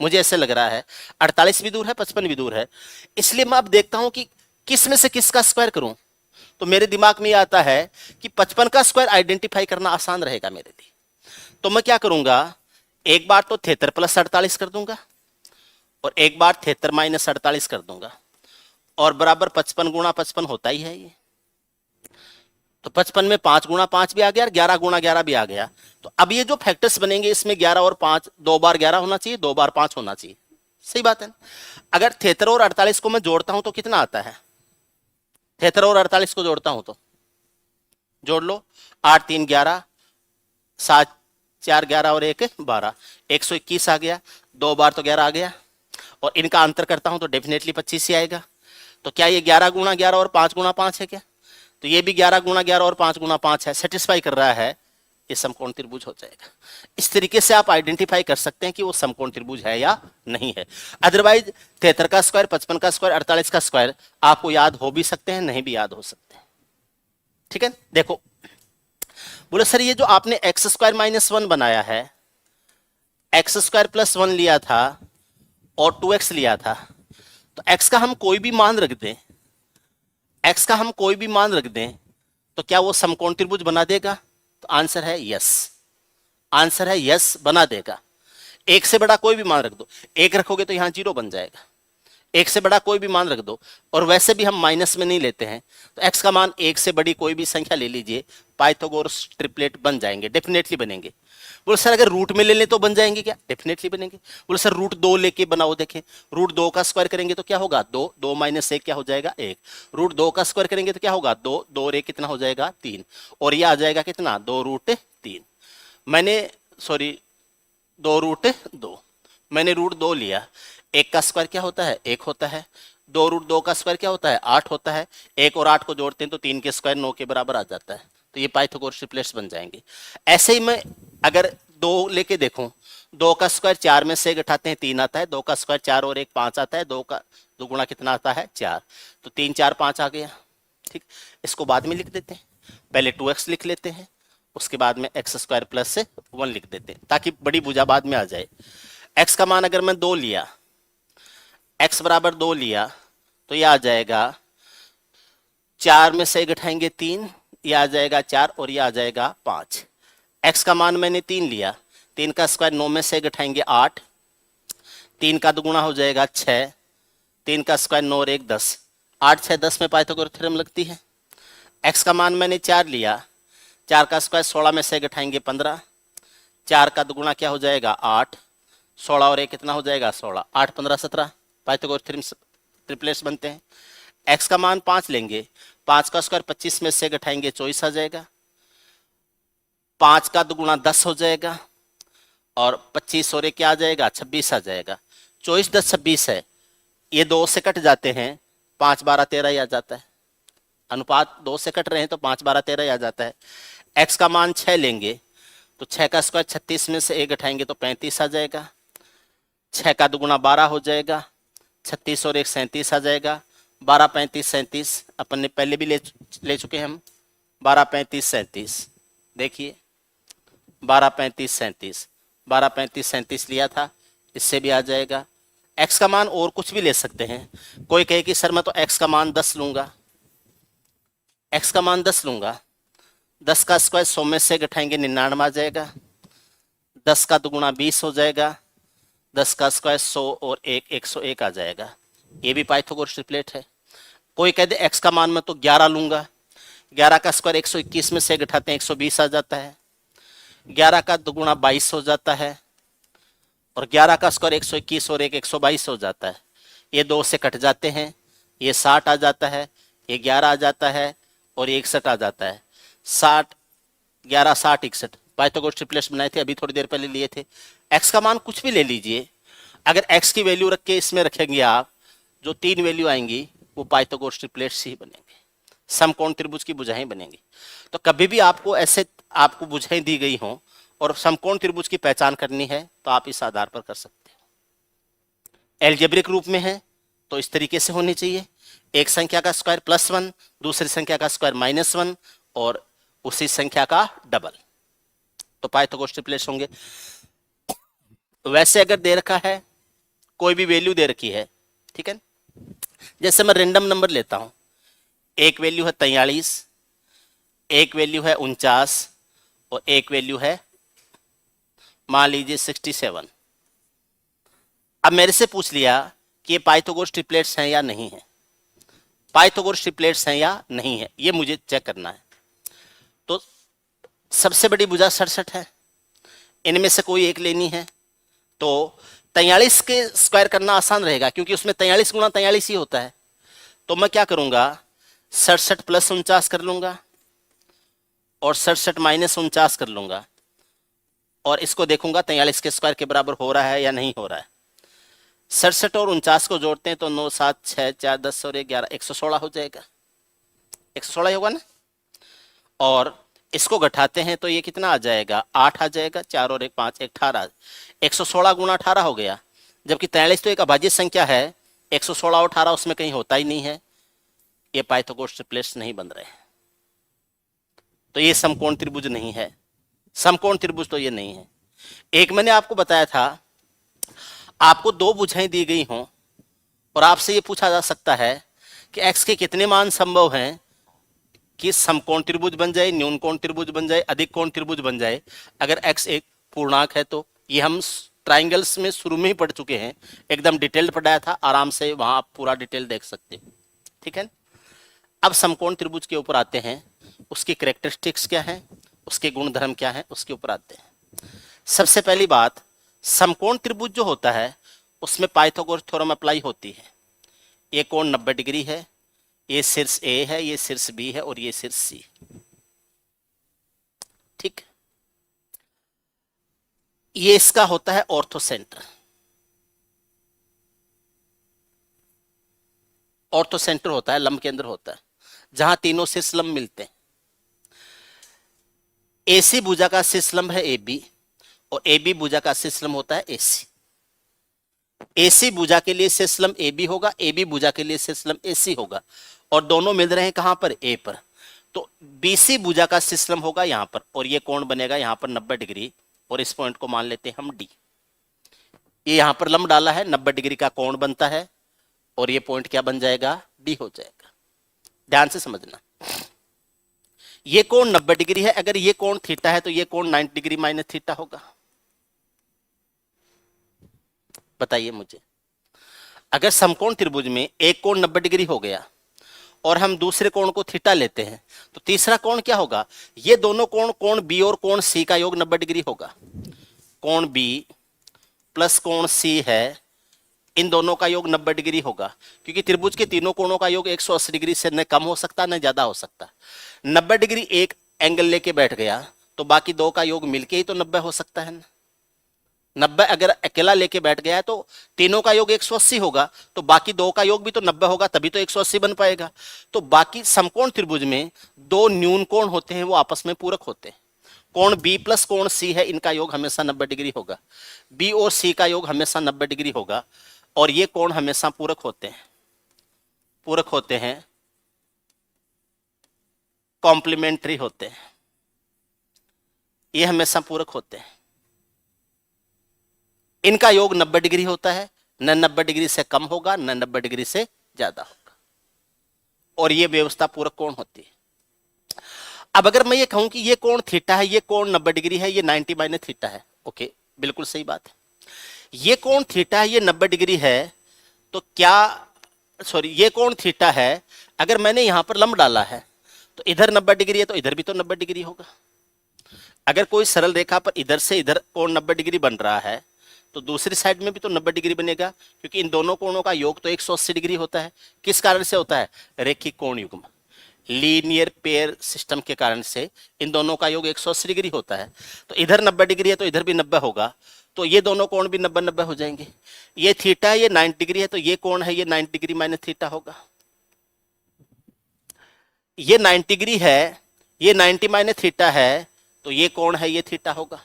मुझे ऐसे लग रहा है 48 भी दूर है, 55 भी दूर है, इसलिए मैं अब देखता हूं कि किस में से किसका स्क्वायर करूं। तो मेरे दिमाग में आता है कि 55 का स्क्वायर आइडेंटिफाई करना आसान रहेगा मेरे लिए। तो मैं क्या करूंगा, एक बार तो 73 प्लस 48 कर दूंगा और एक बार 73 माइनस 48 कर दूंगा, और बराबर 55 गुणा 55 होता ही है ये। तो 55 में 5 गुणा 5 भी आ गया और 11 गुणा 11 भी आ गया। तो अब ये जो फैक्टर्स बनेंगे इसमें 11 और 5 2 बार 11 होना चाहिए, 2 बार 5 होना चाहिए। सही बात है। अगर 73 और 48 को मैं जोड़ता हूं तो कितना आता है? 73 और 48 को जोड़ता हूं तो जोड़ लो, 8 3 11, 7 4 11 और 1 12, 121 आ गया। 2 बार तो 11 आ गया और इनका अंतर करता हूं तो डेफिनेटली 25 ही आएगा। तो क्या ये 11 गुणा 11 और 5 गुणा 5 है क्या? तो ये भी 11 गुणा 11 और 5 गुणा 5 है, सेटिस्फाई कर रहा है, ये समकोण त्रिभुज हो जाएगा। इस तरीके से आप आइडेंटिफाई कर सकते हैं कि वो समकोण त्रिभुज है या नहीं है। अदरवाइज 73 का स्क्वायर, 55 का स्क्वायर, 48 का स्क्वायर आपको याद हो भी सकते हैं, नहीं भी याद हो सकते हैं। ठीक है, देखो बोले सर ये जो आपने एक्स स्क्वायर माइनस 1 बनाया है, एक्स स्क्वायर प्लस 1 लिया था और 2x लिया था, तो x का हम कोई भी मान रख दें, x का हम कोई भी मान रख दें तो क्या वो समकोण त्रिभुज बना देगा? तो आंसर है यस, आंसर है यस बना देगा। एक से बड़ा कोई भी मान रख दो, एक रखोगे तो यहां 0 बन जाएगा। एक से बड़ा कोई भी मान रख दो, और वैसे भी हम माइनस में नहीं लेते हैं, तो x का मान एक से बड़ी कोई भी संख्या ले लीजिए, पाइथागोरस ट्रिपलेट बन जाएंगे, डेफिनेटली बनेंगे। बोले सर अगर रूट में ले लें तो बन जाएंगे क्या? डेफिनेटली बनेंगे। बोले सर रूट 2 लेके बनाओ, देखें रूट 2 का स्क्वायर करेंगे तो क्या होगा? 2, 2 माइनस 1 क्या हो जाएगा? 1। रूट 2 का स्क्वायर करेंगे तो क्या होगा? 2, 2 और 1 कितना हो जाएगा? 3। और ये आ जाएगा कितना? 2 रूट 3। मैंने सॉरी 2 रूट 2, मैंने रूट 2 लिया। 1 का स्क्वायर क्या होता है? 1 होता है। 2 रूट 2 का स्क्वायर क्या होता है? 8 होता है। 1 और 8 को जोड़ते हैं तो 3 के स्क्वायर 9 के बराबर आ जाता है। तो ये पाइथागोरस ट्रिपलेट्स बन जाएंगे। ऐसे ही मैं अगर 2 लेके देखूं, 2 का स्क्वायर 4 में से घटाते हैं 3 आता है, 2 का स्क्वायर 4 और 1 5 आता है, 2 का दुगुना कितना आता है? 4। तो 3 4 5 आ गया। ठीक, इसको बाद में लिख देते हैं, पहले 2x लिख लेते हैं, उसके बाद में एक्स स्क्वायर प्लस से 1 लिख देते हैं ताकि बड़ी भुजा बाद में आ जाए। x का मान अगर मैं 2 लिया, x बराबर 2 लिया तो ये आ जाएगा 4 में से घटाएंगे 3, ये आ जाएगा 4 और ये आ जाएगा 5। x का मान मैंने 3 लिया, 3 का स्क्वायर 9 में से घटाएंगे 8, 3 का दुगुना हो जाएगा 6, 3 का स्क्वायर 9 और 1 10, 8 6 10 में पाइथागोरस थ्योरम लगती है। x का मान मैंने 4 लिया, 4 का स्क्वायर 16 में से घटाएंगे 15, 4 का दुगुना क्या हो जाएगा? 8, 16 और 1 कितना हो जाएगा? 16, 8 15 17, पाइथागोरस थ्योरम ट्रिपलेट्स बनते हैं। x का मान 5 लेंगे, 5 का स्क्वायर 25 में से घटाएंगे 24 आ जाएगा, 5 का दुगुना 10 हो जाएगा और 25 और 1 क्या आ जाएगा? 26 आ जाएगा। 24 10 26 है, ये 2 से कट जाते हैं, 5 12 13 ही आ जाता है। अनुपात 2 से कट रहे हैं तो 5 12 13 ही आ जाता है। x का मान 6 लेंगे तो 6 का स्क्वायर 36 में से 1 घटाएंगे तो 35 आ जाएगा, 6 का दुगुना 12 हो जाएगा, 36 और 1 37 आ जाएगा, 12 35 37 अपन ने पहले भी ले चुके हैं हम, 12 35 37, देखिए 12 35 37, 12 35 37 लिया था, इससे भी आ जाएगा। x का मान और कुछ भी ले सकते हैं, कोई कहे कि सर मैं तो x का मान 10 लूंगा, x का मान 10 लूंगा, 10 का स्क्वायर 100 में से घटाएंगे 99 आ जाएगा, 10 का दुगुना 20 हो जाएगा, 10 का स्क्वायर 100 और 1 101 आ जाएगा। ये भी पाइथागोरस ट्रिपलेट है। कोई कह दे x का मान मैं तो 11 लूंगा, 11 का स्क्वायर 121 में से घटाते हैं 120 आ जाता है, 11 का दुगुना 22 हो जाता है और 11 का स्क्वायर 121 और 1 122 हो जाता है। ये 2 से कट जाते हैं, ये 60 आ जाता है, ये 11 आ जाता है और ये 61 आ जाता है। 60 11 60 61 पाइथागोरस ट्रिपलेट्स बनाए थे, अभी थोड़ी देर पहले लिए थे। x का मान कुछ भी ले लीजिए, अगर x की वैल्यू रख के इसमें रखेंगे आप, जो 3 वैल्यू आएंगी वो पाइथागोरस ट्रिपलेट्स ही बनेंगे, समकोण त्रिभुज की भुजाएं बनेंगी। तो कभी भी आपको ऐसे आपको भुजाएं दी गई हों और समकोण त्रिभुज की पहचान करनी है तो आप इस आधार पर कर सकते हो। एल्जेब्रिक रूप में है तो इस तरीके से होनी चाहिए, एक संख्या का स्क्वायर +1, दूसरी संख्या का स्क्वायर -1 और उसी संख्या का डबल, तो पाइथागोरस ट्रिपलेट्स होंगे। वैसे अगर दे रखा है, कोई भी वैल्यू दे रखी है, ठीक है, जैसे मैं रेंडम नंबर लेता हूं, एक वैल्यू है 43, एक वैल्यू है 49 और एक वैल्यू है मान लीजिए 67। अब मेरे से पूछ लिया कि ये पाइथागोरस ट्रिपलेट्स हैं या नहीं है, पाइथागोरस ट्रिपलेट्स हैं या नहीं है, ये मुझे चेक करना है। तो सबसे बड़ी भुजा 67 है, इनमें से कोई एक लेनी है। तो 43 के स्क्वायर करना आसान रहेगा क्योंकि उसमें 43 गुणा 43 ही होता है। तो मैं क्या करूंगा, 67 प्लस 49 कर लूंगा और 67 माइनस 49 कर लूंगा और इसको देखूंगा 43 के स्क्वायर के बराबर हो रहा है या नहीं हो रहा है। 67 और 49 को जोड़ते हैं तो 9 7 6 4 10 और 11 116 हो जाएगा, 116 होगा ना। और इसको घटाते हैं तो ये कितना आ जाएगा, 8 आ जाएगा, 4 और 1 5 18, 116 गुणा 18 हो गया। जबकि 43 तो एक अभाज्य संख्या है, 116 और 18 उसमें कहीं होता ही नहीं है, ये पाइथागोरस ट्रिपलेट्स नहीं बन रहे। तो ये समकोण त्रिभुज नहीं है, समकोण त्रिभुज तो ये नहीं है। एक मैंने आपको बताया था, आपको दो भुजाएं दी गई हों और आपसे ये पूछा जा सकता है कि x के कितने मान संभव हैं कि समकोण त्रिभुज बन जाए, न्यून कोण त्रिभुज बन जाए, अधिक कोण त्रिभुज बन जाए। अगर x एक पूर्णांक है तो ये हम ट्राइंगल्स में शुरू में ही पढ़ चुके हैं, एकदम डिटेल्ड पढ़ाया था, आराम से वहां आप पूरा डिटेल देख सकते हो, ठीक है। अब समकोण त्रिभुज के ऊपर आते हैं, उसकी कैरेक्टरिस्टिक्स क्या है, उसके गुणधर्म क्या है, उसके ऊपर आते हैं। सबसे पहली बात, समकोण त्रिभुज जो होता है उसमें पाइथागोरस थ्योरम अप्लाई होती है। ये कोण 90 डिग्री है, ये शीर्ष ए है, ये शीर्ष बी है और ये शीर्ष सी, ठीक। ये इसका होता है ऑर्थोसेंटर। ऑर्थोसेंटर होता है, लंब केंद्र होता है, जहां तीनों शीर्ष लंब मिलते हैं। एसी भुजा का शीर्ष लंब है ए बी और ए बी भुजा का शीर्ष लंब होता है एसी। एसी भुजा के लिए शीर्ष लंब ए बी होगा, ए बी भुजा के लिए शीर्ष लंब एसी होगा और दोनों मिल रहे हैं कहां पर, ए पर। तो बीसी भुजा का शीर्ष लंब होगा यहां पर और ये कोण बनेगा यहां पर 90 डिग्री और इस पॉइंट को मान लेते हैं हम डी। ये यहां पर लंब डाला है, 90 डिग्री का कोण बनता है और ये पॉइंट क्या बन जाएगा, डी हो जाएगा। ध्यान से समझना, ये कोण 90 डिग्री है, अगर ये कोण थीटा है तो ये कोण 90 डिग्री माइनस थीटा होगा। बताइए मुझे, अगर समकोण त्रिभुज में एक कोण 90 डिग्री हो गया और हम दूसरे कोण को थीटा लेते हैं तो तीसरा कोण क्या होगा, ये दोनों कोण, कोण बी और कोण सी का योग 90 डिग्री होगा। कोण बी प्लस कोण सी है, इन दोनों का योग 90 डिग्री होगा क्योंकि त्रिभुज के तीनों कोणों का योग 180 डिग्री से न कम हो सकता न ज्यादा हो सकता। 90 डिग्री एक एंगल लेके बैठ गया तो बाकी दो का योग मिलके ही तो 90 हो सकता है ना। 90 अगर अकेला लेके बैठ गया है तो तीनों का योग 180 होगा, तो बाकी दो का योग भी तो 90 होगा, तभी तो 180 बन पाएगा। तो बाकी समकोण त्रिभुज में दो न्यून कोण होते हैं, वो आपस में पूरक होते हैं। कोण बी प्लस कोण सी है, इनका योग हमेशा 90 डिग्री होगा, बी और सी का योग हमेशा 90 डिग्री होगा और ये कोण हमेशा पूरक होते हैं, पूरक होते हैं, कॉम्प्लीमेंट्री होते हैं, ये हमेशा पूरक होते हैं। इनका योग 90 डिग्री होता है, न 90 डिग्री से कम होगा न 90 डिग्री से ज्यादा होगा और ये व्यवस्था पूरक कोण होती है। अब अगर मैं ये कहूं कि ये कोण थीटा है, ये कोण 90 डिग्री है, ये 90 माइनस थीटा है, ओके बिल्कुल सही बात है। ये कोण थीटा है, ये 90 डिग्री है, तो क्या, सॉरी ये कोण थीटा है, अगर मैंने यहां पर लंब डाला है तो इधर 90 डिग्री है तो इधर भी तो 90 डिग्री होगा। अगर कोई सरल रेखा पर इधर से इधर कोण 90 डिग्री बन रहा है तो दूसरी साइड में भी तो 90 डिग्री बनेगा क्योंकि इन दोनों कोणों का योग तो 180 डिग्री होता है। किस कारण से होता है, रेखिक कोण युग्म, लीनियर पेयर सिस्टम के कारण से इन दोनों का योग 180 डिग्री होता है। तो इधर 90 डिग्री है तो इधर भी 90 होगा, तो ये दोनों कोण भी 90-90 हो जाएंगे। ये थीटा है, ये 90 डिग्री है, तो ये कोण है ये 90 डिग्री माइनस थीटा होगा। ये 90 डिग्री है, ये 90 माइनस थीटा है, तो ये कोण है ये थीटा होगा।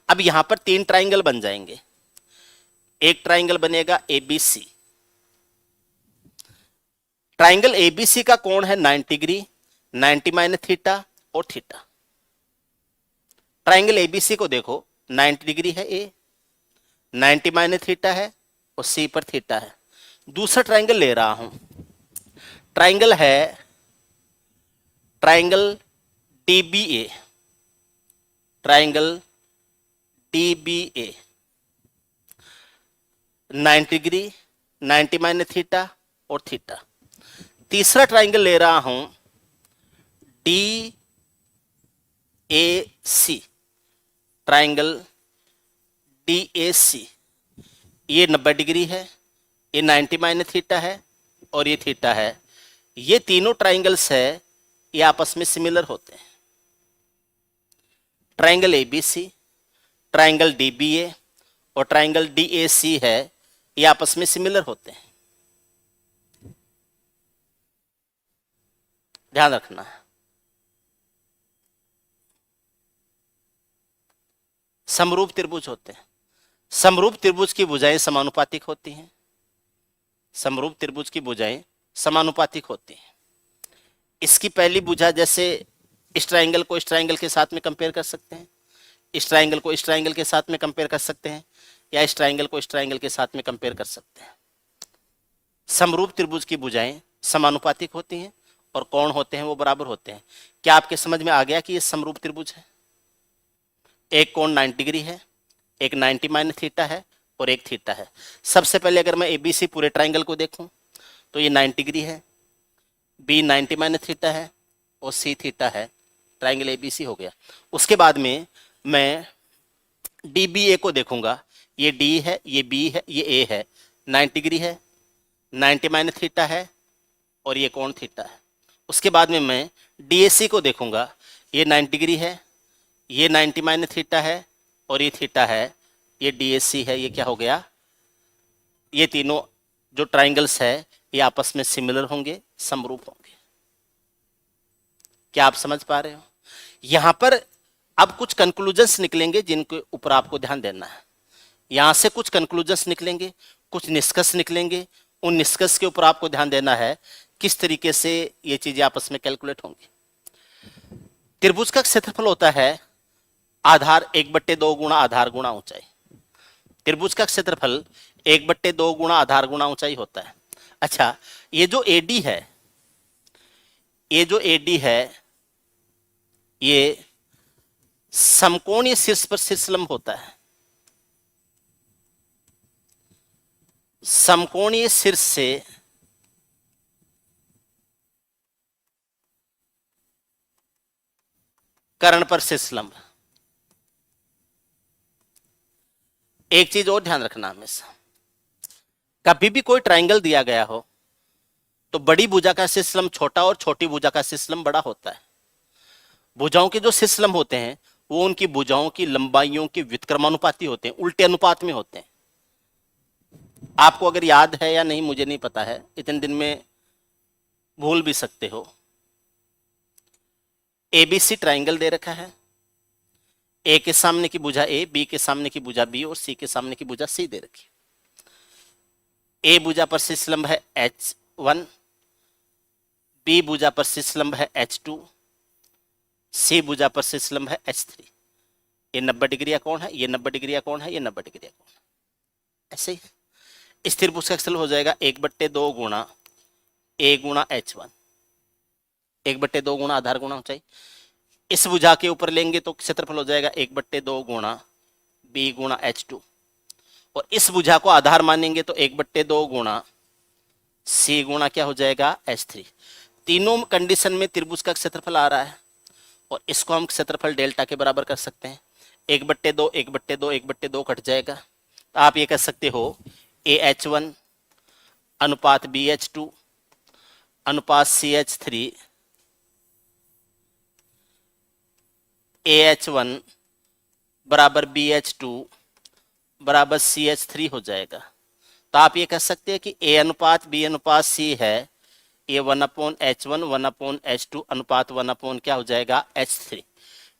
अब यहां पर तीन ट्राइंगल बन जाएंगे, एक ट्राइंगल बनेगा एबीसी। ट्राइंगल एबीसी का कोण है 90 डिग्री, 90 माइनस थीटा और थीटा। ट्राइंगल एबीसी को देखो, 90 डिग्री है ए, 90 माइनस थीटा है और सी पर थीटा है। दूसरा ट्राइंगल ले रहा हूं, ट्राइंगल है triangle DBA, triangle DBA 90 degree, 90 minus theta और थीटा। तीसरा ट्राइंगल ले रहा हूं D A C, triangle D A C, ये 90 डिग्री है, ये 90 माइनस थीटा है और ये थीटा है। ये तीनों ट्राइंगल्स है, ये आपस में सिमिलर होते हैं। Triangle A B C, triangle D B A और ट्राइंगल डी ए सी है, ये आपस में सिमिलर होते हैं। ध्यान रखना है। समरूप त्रिभुज होते हैं। समरूप त्रिभुज की भुजाएं समानुपातिक होती हैं। समरूप त्रिभुज की भुजाएं समानुपातिक होती हैं। इसकी पहली भुजा, जैसे इस ट्राइंगल को इस ट्राइंगल के साथ में कंपेयर कर सकते हैं, इस ट्राइंगल को इस ट्राइंगल के साथ में कंपेयर कर सकते हैं, या इस ट्राइंगल को इस ट्राइंगल के साथ में कंपेयर कर सकते हैं। समरूप त्रिभुज की भुजाएं समानुपातिक होती हैं और कोण होते हैं वो बराबर होते हैं। क्या आपके समझ में आ गया कि ये समरूप त्रिभुज है? एक कोण 90 डिग्री है, एक 90 माइनस थीटा है और एक थीटा है। सबसे पहले अगर मैं एबीसी पूरे ट्राइंगल को देखूं तो ये 90 डिग्री है, बी 90 माइनस थीटा है और सी थीटा है। ट्राइंगल एबीसी हो गया। उसके बाद में मैं डी बी ए को देखूंगा, ये डी है, ये बी है, ये ए है, 90 डिग्री है, 90 माइनस थीटा है और ये कोण थीटा है। उसके बाद में मैं डी ए सी को देखूंगा, ये 90 डिग्री है, ये 90 माइनस थीटा है और ये थीटा है, ये डी ए सी है। ये क्या हो गया? ये तीनों जो ट्राइंगल्स है ये आपस में सिमिलर होंगे, समरूप होंगे। क्या आप समझ पा रहे हो? यहां पर अब कुछ कंक्लूजन्स निकलेंगे जिनके ऊपर आपको ध्यान देना है। यहां से कुछ कंक्लूजन्स निकलेंगे, कुछ निष्कर्ष निकलेंगे। उन निष्कर्ष के ऊपर आपको ध्यान देना है किस तरीके से ये चीजें आपस में कैलकुलेट होंगी। त्रिभुज का क्षेत्रफल होता है आधार 1/2 गुणा आधार गुणा ऊंचाई। त्रिभुज का क्षेत्रफल 1/2 गुणा आधार गुणा ऊंचाई होता है। अच्छा, ये जो एडी है, ये जो एडी है, ये समकोणीय शीर्ष पर शीर्षलंब होता है। समकोणीय शीर्ष से कर्ण पर शीर्षलंब। एक चीज और ध्यान रखना हमेशा, कभी भी कोई ट्राइंगल दिया गया हो तो बड़ी भुजा का शीर्षलंब छोटा और छोटी भुजा का शीर्षलंब बड़ा होता है। भुजाओं के जो शीर्षलंब होते हैं वो उनकी भुजाओं की लंबाइयों के व्युत्क्रमानुपाती होते हैं, उल्टे अनुपात में होते हैं। आपको अगर याद है या नहीं मुझे नहीं पता है, इतने दिन में भूल भी सकते हो। एबीसी ट्राइंगल दे रखा है, ए के सामने की भुजा ए, बी के सामने की भुजा बी और सी के सामने की भुजा सी दे रखी। ए भुजा पर शीर्षलंब है H1, बी भुजा पर शीर्षलंब है H2, सी भुजा पर शीर्षलंब है H3। ये 90 डिग्री कोण है, ये 90 डिग्री कोण है, ये 90 डिग्री कोण है। ऐसे ही स्थिर त्रिभुज का क्षेत्रफल हो जाएगा 1/2 गुणा ए गुणा H1, 1/2 गुणा आधार गुणा ऊंचाई। इस भुजा के ऊपर लेंगे तो क्षेत्रफल हो जाएगा 1/2 गुणा बी गुणा H2, और इस भुजा को आधार मानेंगे तो 1/2 गुणा सी गुणा क्या हो जाएगा H3। तीनों कंडीशन में त्रिभुज का क्षेत्रफल आ रहा है और इसको हम क्षेत्रफल डेल्टा के बराबर कर सकते हैं। 1/2 1/2 1/2 कट जाएगा तो आप ये कह सकते हो AH1 अनुपात BH2 अनुपात CH3 AH1 बराबर BH2 बराबर CH3 हो जाएगा। तो आप ये कह सकते हैं कि A अनुपात B अनुपात C है, ये 1/H1 1/H2 अनुपात 1/ क्या हो जाएगा H3,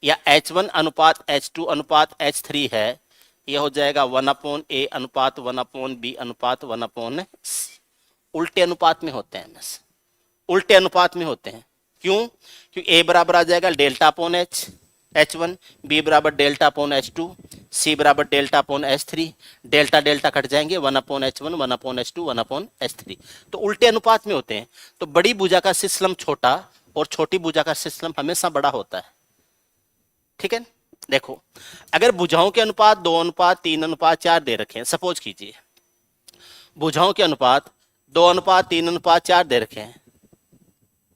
या H1 अनुपात H2 अनुपात H3 है, ये हो जाएगा 1/A अनुपात 1/B अनुपात 1/C। उल्टे अनुपात में होते हैं, उल्टे अनुपात में होते हैं। क्यों? क्योंकि A बराबर आ जाएगा डेल्टा अपॉन H1, B बराबर डेल्टा अपॉन H2, C बराबर delta upon H3। Delta delta cut जाएंगे, 1/H1 1/H2 1/H3। तो उल्टे अनुपात में होते हैं। तो बड़ी भुजा का शीर्षलंब छोटा और छोटी भुजा का शीर्षलंब हमेशा बड़ा होता है। ठीक है, देखो अगर भुजाओं के अनुपात 2:3:4 दे रखे हैं, सपोज कीजिए भुजाओं के अनुपात 2:3:4 दे रखे हैं,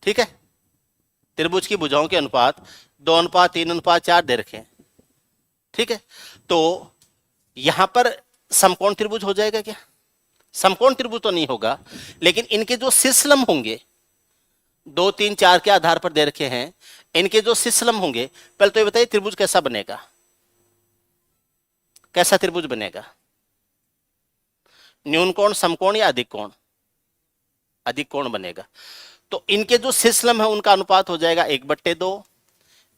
ठीक है, त्रिभुज की भुजाओं के अनुपात 2:3:4 दे रखे हैं। ठीक है, तो यहां पर समकोण त्रिभुज हो जाएगा क्या? समकोण त्रिभुज तो नहीं होगा, लेकिन इनके जो सिसलम होंगे 2, 3, 4 के आधार पर दे रखे हैं, इनके जो सिसलम होंगे, पहले तो ये बताइए त्रिभुज कैसा बनेगा? कैसा त्रिभुज बनेगा? न्यून कोण, समकोण या अधिक कोण? अधिक कोण बनेगा। तो इनके जो सिसलम है उनका अनुपात हो जाएगा 1/2,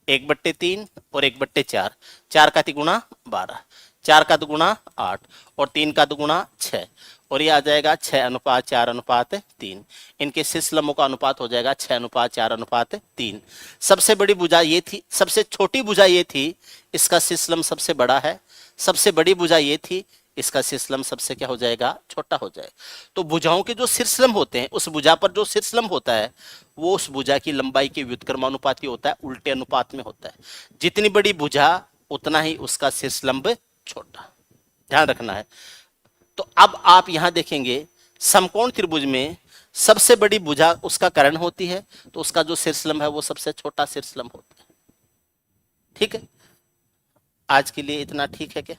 1/3 और 1/4। 4 का तिगुणा 12, 4 का दुगुणा 8 और 3 का दुगुणा 6, और ये आ जाएगा 6:4:3। इनके सिसलमों का अनुपात हो जाएगा 6:4:3। सबसे बड़ी भुजा ये थी, सबसे छोटी भुजा ये थी, इसका सिसलम सबसे बड़ा है। सबसे बड़ी भुजा ये थी, इसका सिसलम सबसे क्या हो जाएगा? छोटा हो जाएगा। तो भुजाओं के जो सिरस्लम होते हैं, उस भुजा पर जो सिरस्लम होता है वो उस भुजा की लंबाई के व्युत्क्रमानुपाती होता है, उल्टे अनुपात में होता है। जितनी बड़ी भुजा उतना ही उसका सिरस्लंब छोटा, ध्यान रखना है। तो अब आप यहां देखेंगे समकोण त्रिभुज में सबसे बड़ी भुजा उसका कर्ण होती है, तो उसका जो सिरस्लम है वो सबसे छोटा सिरस्लम होता है। ठीक है, आज के लिए इतना ठीक है क्या?